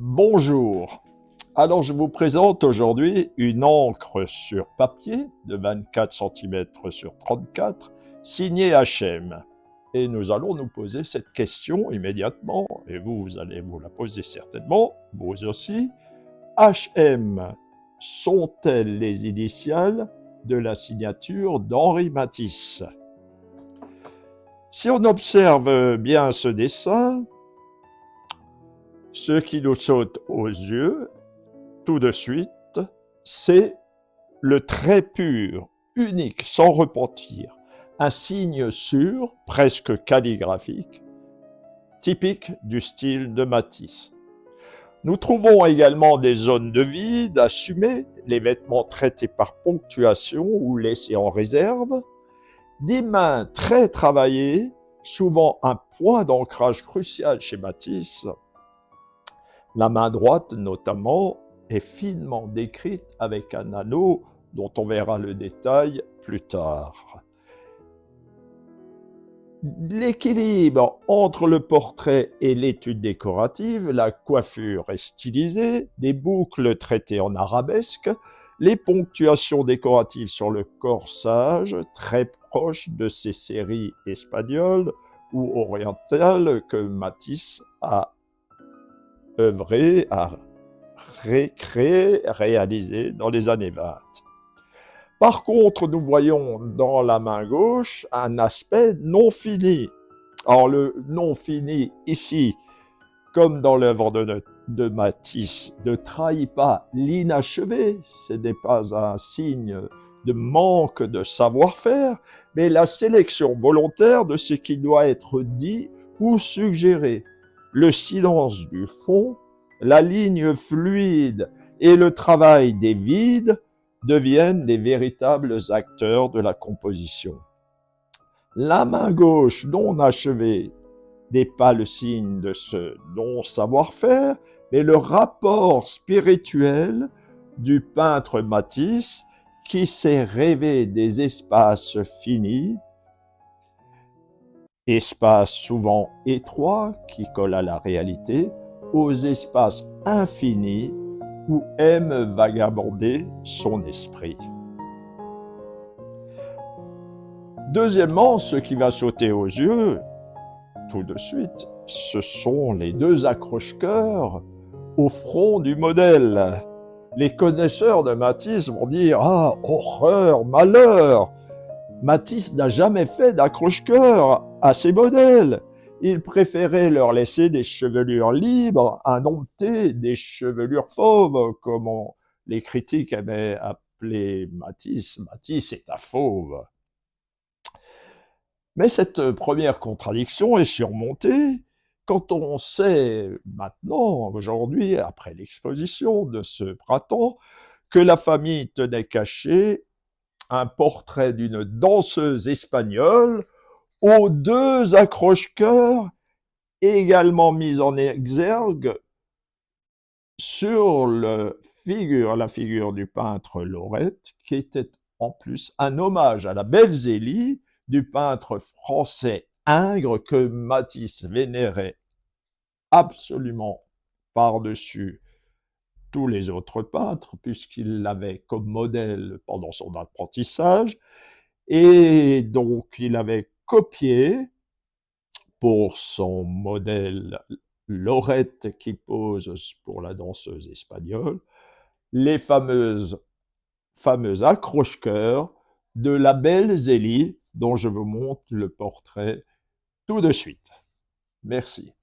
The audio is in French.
Bonjour. Alors, je vous présente aujourd'hui une encre sur papier de 24 cm sur 34, signée H&M. Et nous allons nous poser cette question immédiatement, et vous allez vous la poser certainement, vous aussi. H&M sont-elles les initiales de la signature d'Henri Matisse? Si on observe bien ce dessin, ce qui nous saute aux yeux, tout de suite, c'est le trait pur, unique, sans repentir, un signe sûr, presque calligraphique, typique du style de Matisse. Nous trouvons également des zones de vide assumées, les vêtements traités par ponctuation ou laissés en réserve, des mains très travaillées, souvent un point d'ancrage crucial chez Matisse. La main droite, notamment, est finement décrite avec un anneau dont on verra le détail plus tard. L'équilibre entre le portrait et l'étude décorative, la coiffure est stylisée, des boucles traitées en arabesque, les ponctuations décoratives sur le corsage, très proches de ces séries espagnoles ou orientales que Matisse a œuvré à recréer, réalisé dans les années 20. Par contre, nous voyons dans la main gauche un aspect non fini. Alors le non fini ici, comme dans l'œuvre de Matisse, ne trahit pas l'inachevé, ce n'est pas un signe de manque de savoir-faire, mais la sélection volontaire de ce qui doit être dit ou suggéré. Le silence du fond, la ligne fluide et le travail des vides deviennent les véritables acteurs de la composition. La main gauche non achevée n'est pas le signe de ce non-savoir-faire, mais le rapport spirituel du peintre Matisse qui s'est rêvé des espaces finis, espaces souvent étroits qui collent à la réalité, aux espaces infinis où aime vagabonder son esprit. Deuxièmement, ce qui va sauter aux yeux, tout de suite, ce sont les deux accroche-cœurs au front du modèle. Les connaisseurs de Matisse vont dire « Ah, horreur, malheur ! Matisse n'a jamais fait d'accroche-cœur à ses modèles. Il préférait leur laisser des chevelures libres, un dompté, des chevelures fauves, comme les critiques aimaient appeler Matisse. Matisse est un fauve. » Mais cette première contradiction est surmontée quand on sait maintenant, aujourd'hui, après l'exposition de ce printemps, que la famille tenait caché un portrait d'une danseuse espagnole aux deux accroche-cœurs également mis en exergue sur la figure du peintre Laurette, qui était en plus un hommage à la belle Zélie du peintre français Ingres que Matisse vénérait absolument par-dessus tous les autres peintres, puisqu'il l'avait comme modèle pendant son apprentissage, et donc il avait copié pour son modèle Laurette qui pose pour la danseuse espagnole, les fameux accroche-cœurs de la belle Zélie, dont je vous montre le portrait tout de suite. Merci.